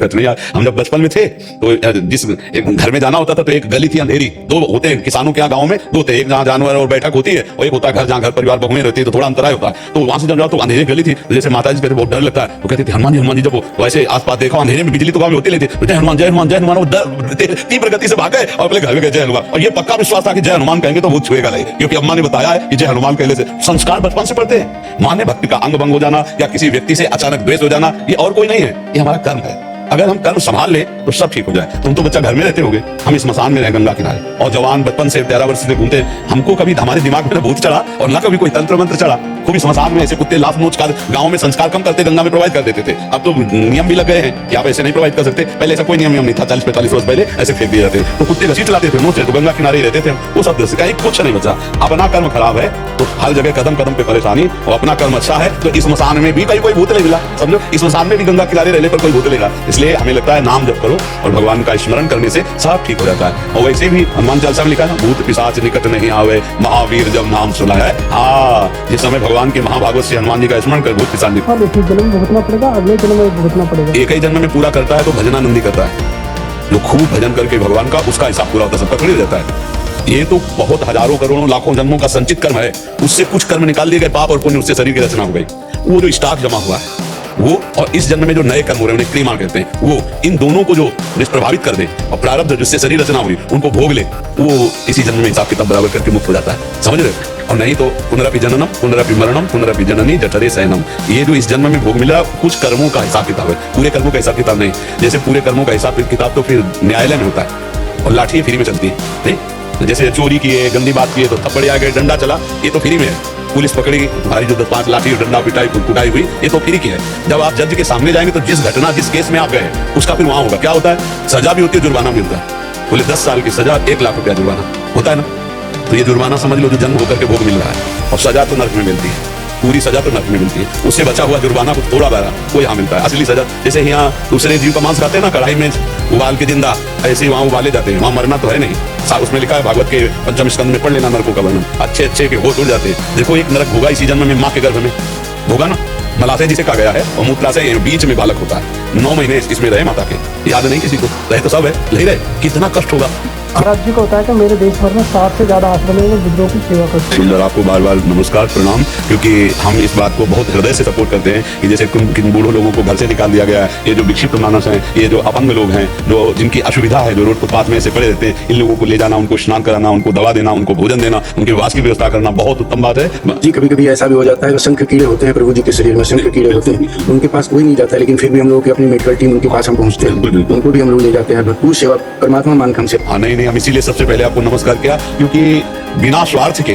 नहीं यार, हम जब बचपन में थे तो जिस एक घर में जाना होता था तो एक गली थी अंधेरी, दो होते हैं किसानों के यहाँ गाँव में, दो होते हैं, एक जहाँ जानवर और बैठक होती है और एक होता है घर जहाँ घर परिवार बहुएं रहती है, तो थोड़ा अंतराय होता है। तो वहां से जब जाओ तो अंधेरी गली थी, तो जैसे माता जी कहते बहुत डर लगता है तो कहती थी हनुमान जी, जब वो वैसे आसपास देखो अंधेरे में बिजली तो गाँव में होती लेती, जय हनुमान जय हनुमान जय हनुमान, वो तीव्र गति से भाग गए और अपने घर में गए जय हनुमान। और ये पक्का विश्वास था कि जय हनुमान कहेंगे तो वो छुएगा नहीं, क्योंकि अम्मा ने बताया है कि जय हनुमान कहने से संस्कार बचपन से पढ़ते हैं। मान्य भक्ति का अंग भंग हो जाना या किसी व्यक्ति से अचानक द्वेष हो जाना ये और कोई नहीं है, ये हमारा कर्म है। अगर हम कर्म संभाल ले तो सब ठीक हो जाए। तुम तो बच्चा घर में रहते होगे, हम इस स्मशान में रहे गंगा किनारे, और जवान बचपन से 13 वर्ष से घूमते, हमको कभी हमारे दिमाग में भूत चढ़ा और ना कभी कोई तंत्र मंत्र चढ़ा। खूब स्मशान में ऐसे कुत्ते लाफ नोच कर गांव में संस्कार कम करते, गंगा में प्रोवाइड कर देते थे। अब तो नियम भी लग गए हैं कि आप ऐसे नहीं प्रोवाइड कर सकते, पहले ऐसा कोई नियम नहीं था, 40-45 वर्ष पहले ऐसे फेंक दिए जाते तो कुत्ते घसीट लाते थे नोच, तो गंगा किनारे रहते थे। वो सब दृश्य का एक कुछ नहीं बचा। अपना कर्म खराब है तो हर जगह कदम कदम पे परेशानी, और अपना कर्म अच्छा है तो इस स्मशान में भी कहीं कोई भूत नहीं मिला, समझो इस स्मशान में भी गंगा किनारे रहने पर कोई भूत लेगा। इसलिए हमें लगता है नाम जप करो और भगवान का स्मरण करने से सब ठीक हो जाता है। और वैसे भी हनुमान चालीसा में लिखा है भूत पिशाच निकट नहीं आवे, महावीर जब नाम सुना है। हाँ, जिस समय भगवान के महाभागवत से हनुमान जी का स्मरण कर भूत पिशाच इसी जन्म में भुगतना पड़ेगा, अगले जन्म में भुगतना पड़ेगा। एक ही जन्म में पूरा करता है तो भजनानंदी करता है, जो खूब भजन करके भगवान का उसका हिसाब पूरा होता है, सबका थोड़ी रहता है। ये तो बहुत हजारों करोड़ों लाखों जन्मों का संचित कर्म है, उससे कुछ कर्म निकाल दिए गए पाप और पुण्य, उससे शरीर की रचना हो गई। वो जो स्टॉक जमा हुआ है वो, और इस जन्म में जो नए कर्म हो रहे हैं उन्हें क्रिमा कहते हैं, वो इन दोनों को जो प्रभावित कर दे और प्रारब्ध जिससे शरीर रचना हुई उनको भोग ले, वो इसी जन्म में हिसाब किताब बराबर करके मुक्त हो जाता है, समझ रहे? और नहीं तो पुनरपि जननम पुनरपि मरणम पुनरपि जननी जठरे शयनम, ये जो इस जन्म में भोग मिला कुछ कर्मों का हिसाब किताब है, पूरे कर्मों का हिसाब किताब नहीं। जैसे पूरे कर्मों का हिसाब किताब तो फिर न्यायालय में होता है और लाठी फ्री में चलती है, नहीं? जैसे चोरी किए, गंदी बात किए तो थप्पड़ आ गए, डंडा चला, ये तो फ्री में है। पुलिस पकड़ी, तुम्हारी जो 10-5 लाठी डंडा पिटाई कुटाई हुई, ये तो फ्री की है। जब आप जज के सामने जाएंगे तो जिस घटना जिस केस में आप गए उसका फिर वहां होगा, क्या होता है, सजा भी होती है, जुर्माना भी होता है। बोले 10 साल की सजा, 1 लाख रुपया जुर्माना होता है ना। तो ये जुर्माना समझ लो जो जन्म होकर के भोग मिल रहा है, और सजा तो नर्क में मिलती है, पूरी सजा तो नर्क में मिलती है, उससे बचा हुआ जुर्माना कुछ थोड़ा बड़ा वो यहाँ मिलता है। असली सजा जैसे यहाँ दूसरे जीव का मांस खाते हैं ना, कढ़ाई में उबाल के जिंदा, ऐसे वहाँ उबाले जाते हैं, वहाँ मरना तो है नहीं। उसमें लिखा है भागवत के 5वें स्कंद में पढ़ लेना नरकों का वर्णन, अच्छे के होश उड़ जाते हैं। देखो एक नरक होगा इसी जन्म में माँ के गर्भ में होगा ना, मलाशय जिसे कहा गया है, और मूत्राशय बीच में बालक होता है, 9 महीने इसमें रहे माता के, याद नहीं किसी को, रहे तो सब है, नहीं रहे, कितना कष्ट होगा। राज्य को होता है कि मेरे देश भर में 60 से ज्यादा आश्रमों में बुजुर्गों की सेवा करते हैं। सुंदर, आपको बार बार नमस्कार प्रणाम, क्योंकि हम इस बात को बहुत हृदय से सपोर्ट करते हैं कि जैसे किन बूढ़ों लोगों को घर से निकाल दिया गया है, ये जो विक्षिप्त मानस हैं, ये जो अपंग लोग हैं, जो जिनकी असुविधा है, जो रोड फुटपाथ में ऐसे पड़े रहते हैं, इन लोगों को ले जाना, उनको स्नान कराना, उनको दवा देना, उनको भोजन देना, उनके वास की व्यवस्था करना बहुत उत्तम बात है जी। कभी कभी ऐसा भी हो जाता है, शंख कीड़े होते हैं प्रभु जी के शरीर में, शंख कीड़े होते हैं, उनके पास कोई नहीं जाता है, लेकिन फिर भी हम लोग की अपनी मेडिकल टीम उनके पास हम पहुंचते हैं, उनको भी हम लोग ले जाते हैं। भरपूर सेवा परमात्मा मान हम से। हाँ, नहीं, हम इसीलिए सबसे पहले आपको नमस्कार किया, क्योंकि बिना स्वार्थ के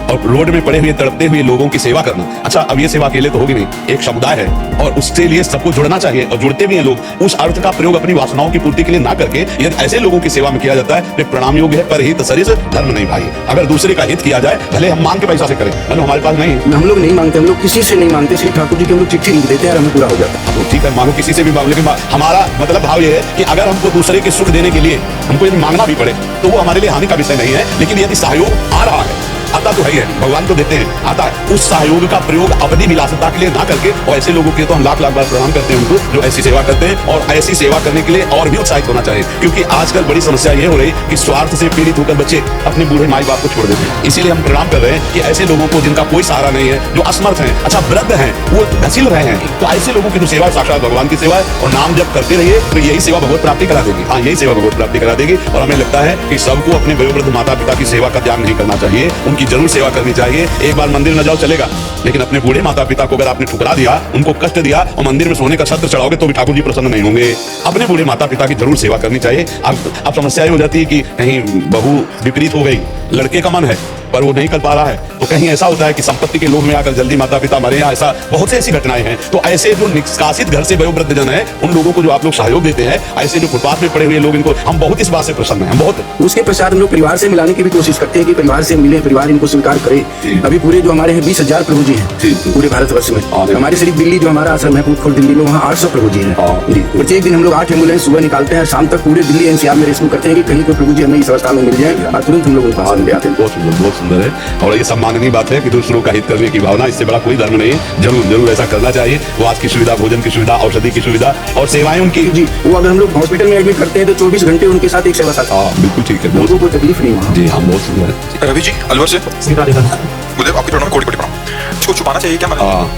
और रोड में पड़े हुए तड़पते हुए लोगों की सेवा करना। अच्छा, अब ये सेवा अकेले तो होगी नहीं, एक समुदाय है और उसके लिए सबको जुड़ना चाहिए, और जुड़ते भी हैं लोग। उस अर्थ का प्रयोग अपनी वासनाओं की पूर्ति के लिए ना करके यदि ऐसे लोगों की सेवा में किया जाता है तो प्रणाम योग्य है, पर हित सरिस धर्म नहीं भाई। अगर दूसरे का हित किया जाए, भले हम मांग के पैसा से करें, भले हमारे पास नहीं, हम लोग नहीं मांगते, हम लोग किसी से नहीं मांगते, सिर्फ ठाकुर जी के हम लोग चिट्ठी लिख देते हैं और हमें पूरा हो जाता है। तो ठीक है, मांगो किसी से भी मांगो, लेकिन हमारा मतलब भाव ये है कि अगर हमको दूसरे के सुख देने के लिए हमको यदि मांगना भी पड़े तो वो हमारे लिए हानि का विषय नहीं है। लेकिन यदि सहयोग आ रहा है, आता तो है, भगवान तो देते हैं, आता है, उस सहयोग का प्रयोग अपनी विलासिता के लिए ना करके, और ऐसे लोगों के तो हम लाख लाख बार प्रणाम करते हैं उनको जो ऐसी सेवा करते हैं, और ऐसी सेवा करने के लिए और भी उत्साहित होना चाहिए। क्योंकि आजकल बड़ी समस्या ये हो रही कि स्वार्थ से पीड़ित होकर बच्चे अपने बूढ़े माई बाप को छोड़ देते हैं। इसीलिए हम प्रणाम कर रहे हैं कि ऐसे लोगों को जिनका कोई सहारा नहीं है, जो असमर्थ हैं, अच्छा वृद्ध हैं, वो घसील रहे हैं, तो ऐसे लोगों की जो सेवा साक्षात भगवान की सेवा है, और नाम जब करते रहिए तो यही सेवा भगवत प्राप्ति करा देगी। हाँ, यही सेवा भगवत प्राप्ति करा देगी। और हमें लगता है कि सबको अपने वयोवृद्ध माता पिता की सेवा का त्याग नहीं करना चाहिए, उनकी जरूर सेवा करनी चाहिए। एक बार मंदिर न जाओ चलेगा, लेकिन अपने बूढ़े माता पिता को अगर आपने ठुकरा दिया, उनको कष्ट दिया और मंदिर में सोने का छत्र चढ़ाओगे तो भी ठाकुर जी प्रसन्न नहीं होंगे। अपने बूढ़े माता पिता की जरूर सेवा करनी चाहिए। अब समस्या ये हो जाती है कि कहीं बहू विपरीत हो गई, लड़के का मन है पर वो नहीं कर पा रहा है, तो कहीं ऐसा होता है कि संपत्ति के लोभ में आकर जल्दी माता पिता मरे, या ऐसा बहुत से ऐसी घटनाएं हैं। तो ऐसे जो निष्कासित घर से वयोवृद्ध जन है, उन लोगों को जो आप लोग सहयोग देते हैं, ऐसे जो फुटपाथ में पड़े हुए लोग, इनको हम बहुत इस बात से प्रसन्न हैं, हम बहुत। उसके पश्चात हम लोग परिवार से मिलाने की भी कोशिश करते हैं कि परिवार से मिले, परिवार इनको स्वीकार करे। अभी पूरे जो हमारे हैं 20,000 प्रभु जी हैं पूरे भारतवर्ष में। हमारे सिर्फ दिल्ली जो हमारा आश्रम है फूड दिल्ली में, वहाँ 800 प्रभु जी हैं जी। प्रत्येक दिन हम लोग 8 एम्बुलेंस सुबह निकालते हैं, शाम तक पूरे दिल्ली एनसीआर में रेस्क्यू करते हैं कि कहीं कोई प्रभु जी हमें इस अवस्था में मिल जाए और तुरंत हम लोग उनके पास ले आते हैं। बहुत सुंदर है और ये सम्माननीय बात है कि दूसरों का हित करने की भावना, इससे बड़ा कोई धर्म नहीं है। जरूर जरूर ऐसा करना चाहिए। वास की सुविधा, भोजन की सुविधा, औषधि की सुविधा और सेवाएं उनकी जी। वो अगर हम लोग हॉस्पिटल में एडमिट करते हैं तो 24 घंटे उनके साथ एक सेवा साथी। हाँ बिल्कुल ठीक है, लोगों को तकलीफ नहीं वहाँ। जी हाँ, बहुत सुंदर है। रवि जी अलवर से गुरुदेव आपके चरणों में कोटि कोटि प्रणाम। इसको छुपाना चाहिए क्या? हाँ,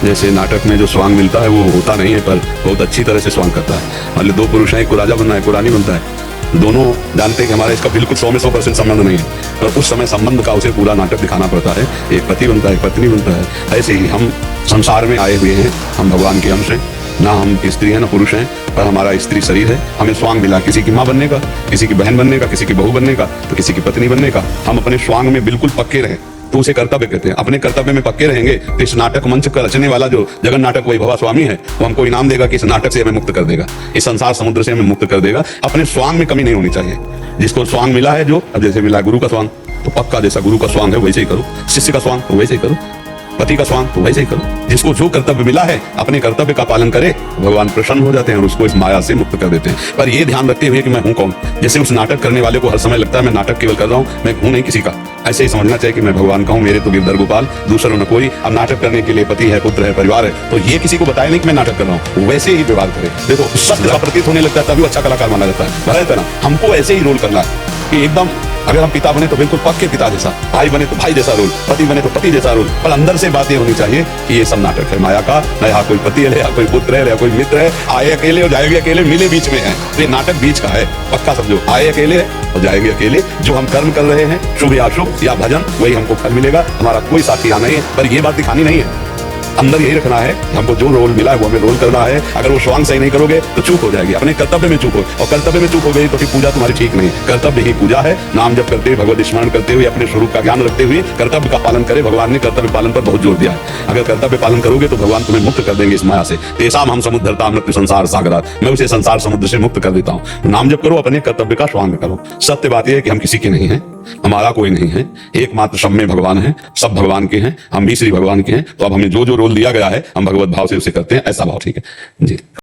जैसे नाटक में जो स्वांग मिलता है वो होता नहीं है, पर बहुत अच्छी तरह से स्वांग करता है। मतलब दो पुरुष हैं, एक को राजा बनना है, एक को रानी बनता है। दोनों जानते हैं कि हमारा इसका बिल्कुल 100 में 100% संबंध नहीं है, पर उस समय संबंध का उसे पूरा नाटक दिखाना पड़ता है। एक पति बनता है, एक पत्नी बनता है। ऐसे ही हम संसार में आए हुए हैं, हम भगवान के अंश हैं। ना हम स्त्री हैं ना पुरुष हैं, पर हमारा स्त्री शरीर है। हमें स्वांग मिला, किसी की माँ बनने का, किसी की बहन बनने का, किसी की बहू बनने का, तो किसी की पत्नी बनने का। हम अपने स्वांग में बिल्कुल पक्के रहें तो उसे कर्तव्य कहते हैं। अपने कर्तव्य में पक्के रहेंगे तो इस नाटक मंच का रचने वाला जो जगन नाटक वैभवा स्वामी है वो हमको इनाम देगा कि इस नाटक से हमें मुक्त कर देगा, इस संसार समुद्र से हमें मुक्त कर देगा। अपने स्वांग में कमी नहीं होनी चाहिए। जिसको स्वांग मिला है, जो अब जैसे मिला गुरु का स्वांग, तो पक्का जैसा गुरु का स्वांग है वैसे ही करो। शिष्य का स्वांग तो वैसे ही करो, पति का स्वांग तो वैसे ही करो। जिसको जो कर्तव्य मिला है अपने कर्तव्य का पालन करे, भगवान प्रसन्न हो जाते हैं और उसको इस माया से मुक्त कर देते हैं। पर ये ध्यान रखते हुए कि मैं हूं कौन। जैसे उस नाटक करने वाले को हर समय लगता है मैं नाटक केवल कर रहा हूं, मैं हूं नहीं किसी का। ऐसे ही समझना चाहिए कि मैं भगवान का हूं, मेरे तो गिरधर गोपाल, दूसरों न कोई। अब नाटक करने के लिए पति है, पुत्र है, परिवार है, तो ये किसी को बताए नहीं कि मैं नाटक कर रहा हूँ। वैसे ही व्यवहार करे। देखो सत्य का प्रतीत होने लगता है तभी अच्छा कलाकार माना जाता है। भले ना हमको ऐसे ही रोल करना है कि एकदम, अगर हम पिता बने तो बिल्कुल पक्के पिता जैसा, भाई बने तो भाई जैसा रोल, पति बने तो पति जैसा रोल। पर अंदर से बातें होनी चाहिए कि ये सब नाटक है माया का। न यहाँ कोई पति है, या कोई पुत्र है, या कोई मित्र है। आए अकेले और जाएंगे अकेले, मिले बीच में है। तो ये नाटक बीच का है, पक्का समझो। आए अकेले और जाएंगे अकेले। जो हम कर्म कर रहे हैं, शुभ या अशुभ या भजन, वही हमको फल मिलेगा। हमारा कोई साथी यहाँ नहीं है। पर ये बात दिखानी नहीं है, अंदर यही रखना है कि हमको जो रोल मिला है वो हमें रोल करना है। अगर वो स्वांग सही नहीं करोगे तो चूक हो जाएगी, अपने कर्तव्य में चूक हो, और कर्तव्य में चूक हो गई तो फिर पूजा तुम्हारी ठीक नहीं। कर्तव्य ही पूजा है। नाम जप करते हुए, भगवत स्मरण करते हुए, अपने स्वरूप का ज्ञान रखते हुए कर्तव्य का पालन करे। भगवान ने कर्तव्य पालन पर बहुत जोर दिया है। अगर कर्तव्य पालन करोगे तो भगवान तुम्हें मुक्त कर देंगे इस माया से। तेसाम हम समुद्रता मृत्यु संसार सागरा, मैं उसे संसार समुद्र से मुक्त कर देता हूँ। नाम जप करो, अपने कर्तव्य का स्वांग करो। सत्य बात यह है कि हम किसी के नहीं हैं, हमारा कोई नहीं है। एकमात्र सब में भगवान है, सब भगवान के हैं, हम भी श्री भगवान के हैं। तो अब हमें जो जो रोल दिया गया है हम भगवत भाव से उसे करते हैं। ऐसा भाव ठीक है जी।